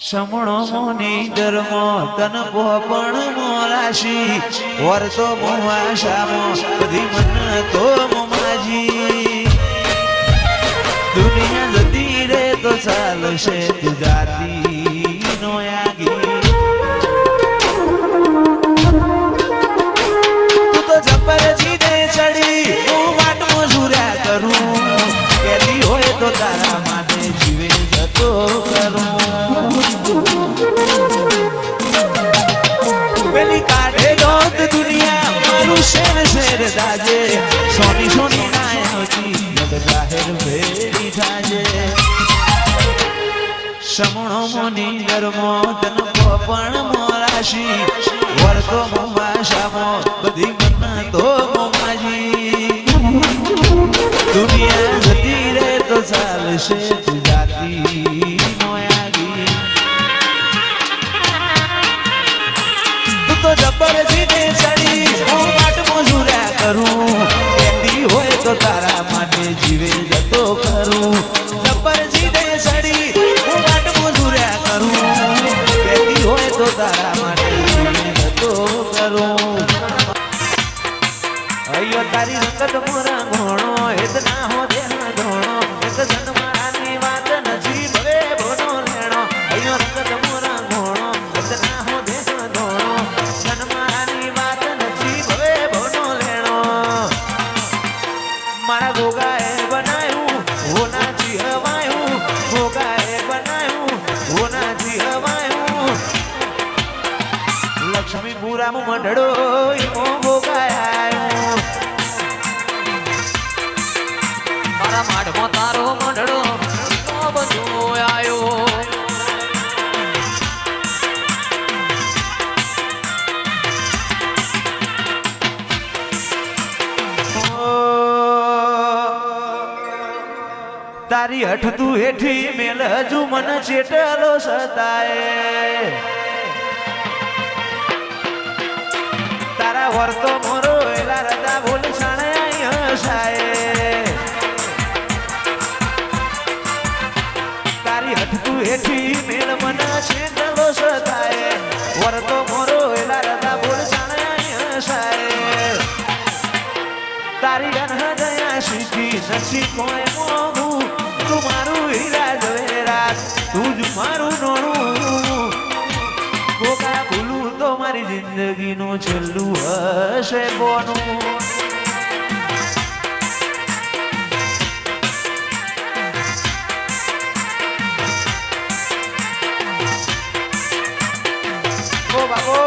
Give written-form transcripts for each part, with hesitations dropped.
સમણો મોની ધર્મો તન પોપણ મોરાશી વર્તો મોવાશામો બધી મન તો મોમાજી દુનિયા જતી રે તો ચાલશે ગુજરાતી નો યાગી તું તો જબર જીને ચડી હું વાટ મજૂર્યા કરું કેલી હોય તો તારા માટે જીવે જતો કરું પેલી કાઢે દોત દુનિયા મારું શેર શેર દાજે સોની સોની નાયકી જગ જાહેર ભેરી થાજે સમણો મોની ધર્મો તન પણ મોરાશી વર્તો મોમાશામો બધી મન તો મોમાજી દુનિયા જતી રે તો ચાલશે ગુજરાતી નો યાગી તો જબર જીને ચડી હું વાટ મજૂર્યા કરું કેતી હોય તો તારા માટે જીવે જતો કરું જબર જીને ચડી હું વાટ મજૂર્યા કરું કેતી હોય તો તારા માટે જીવે જતો કરું અયો તારી રંગત મોરા ઘોણો હેત ના હો દેહ ધોણો એક જન્માની વાત નથી ભવે ભોનો લેણો અયો રંગત મોરા ઘોણો હેત ના હો દેહ ધોણો જન્માની વાત નથી ભવે ભોનો લેણો મારા ગોગાએ બનાયું હોનાથી હવાયું ગોગાએ બનાયું હોનાથી હવાયું લક્ષ્મી પુરામાં મંડળો ઈમો ગોગાયા મારા માઢમાં તારો મંડળો તો બધો આયો તારી હઠ તું હેઠી મેલ હજુ મન ચેટલો સતાય તારા વર્તો મોરો એલા રદા બોલ છાણે હસાય તારી હઠ તું હેઠી મેલ મન ચેટલો સતાય વર્તો મોરો એલા રદા બોલ છાણે હસાય તારી અનહદયા શીખી નથી કોઈ મોગું તું મારું હીરા જવેરાત તું જ મારું નોણું ગોગા ભૂલું તો મારી જિંદગીનું છેલ્લું હશે બોનું ઓ બાબો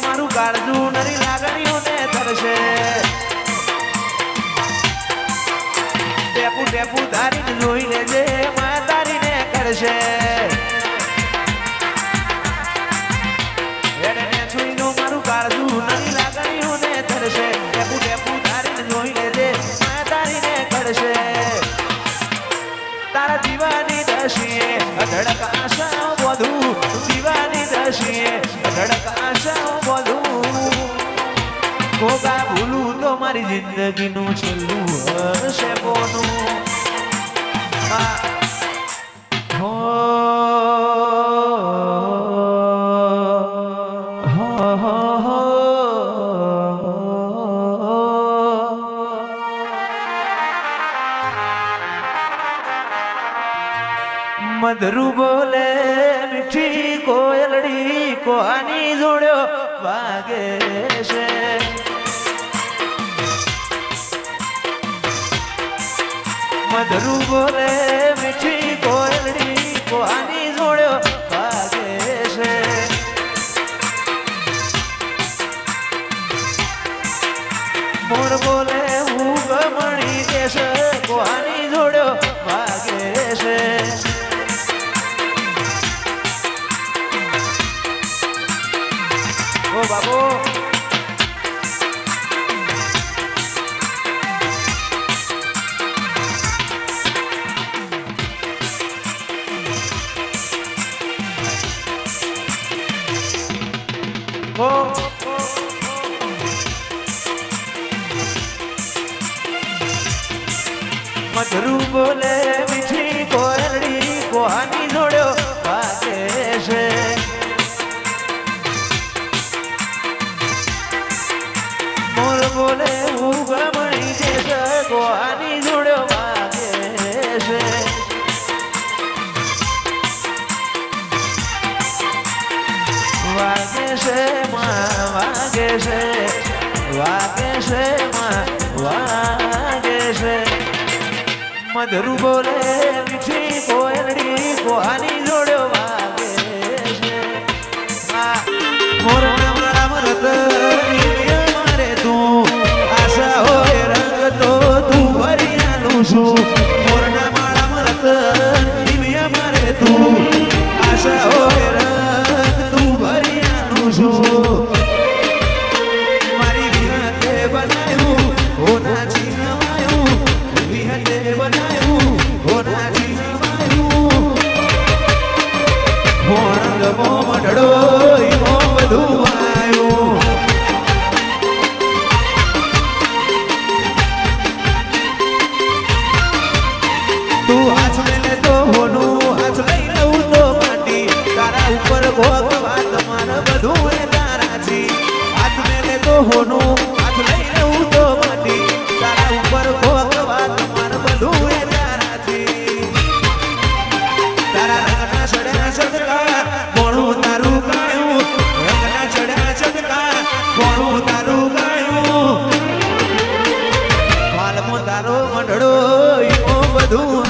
મારું કાળજું નરી લાગણીઓને ધરશે ટેપુ ટેપુ ધારીને જોઈ લેજે માં તારીને કરશે મારું કાળજું નરી લાગણીઓને ધરશે ટેપુ ટેપુ ધારીને જોઈ લેજે માં તારીને કરશે તારા દીવાની દશીએ અધડક આશા બધું દીવાની દશીએ અધડક આશા બધું ગોગા ભૂલું તો મારી જિંદગીનું છેલ્લું હશે બોનું મધરુ બોલે મીઠી કોયલડી કોહાની જોડ્યો વાગે છે મધરુ બોલે મીઠી કોયલડી કોહાની જોડ્યો વાગે છે મોર બોલે હું ગમણી દેશ કોહાની જોડ્યો વાગે છે ઓ બાબો મધુરું બોલે મીઠી કોયલડી કોહાની જોડ્યો વાગે છે મોર બોલે ઉગમણી છે કોહાની જોડ્યો વાગે છે વાગે છે માં વાગે છે વાગે છે માં વાગે છે મધુરું બોલે મીઠી કોયલડી કોહાની જોડ્યો વાગે છે મોર મારા મરત મારે તું આશા હોય રંગ તો તું ભરિયાનું છું મોરના મારા મરત મારે તું આશા હોય રંગ તું ભરિયાનું છું મારી વિહતે બનાવ્યું હોના ચીનવાયું વિહતે બનાવ્યું હોના ચીનવાયું હોણ ગમો મઢડો ઈમો બધું આવ્યું તું હાથ મેલે તો હોનું હાથ લઈ લઉં તો માટી તારા ઉપર ભોગ વાત મારે બધું એ તારાથી હાથ મેલે તો હોનું હાથ લઈ લઉં તો માટી તારા ઉપર ભોગ વાત મારે બધું એ તારાથી તારા રંગના ચડ્યા સદકા કોણું તારું ગાયું રંગના ચડ્યા સદકા કોણું તારું ગાયું હાલમાં તારો મંડળો ઈમો બધું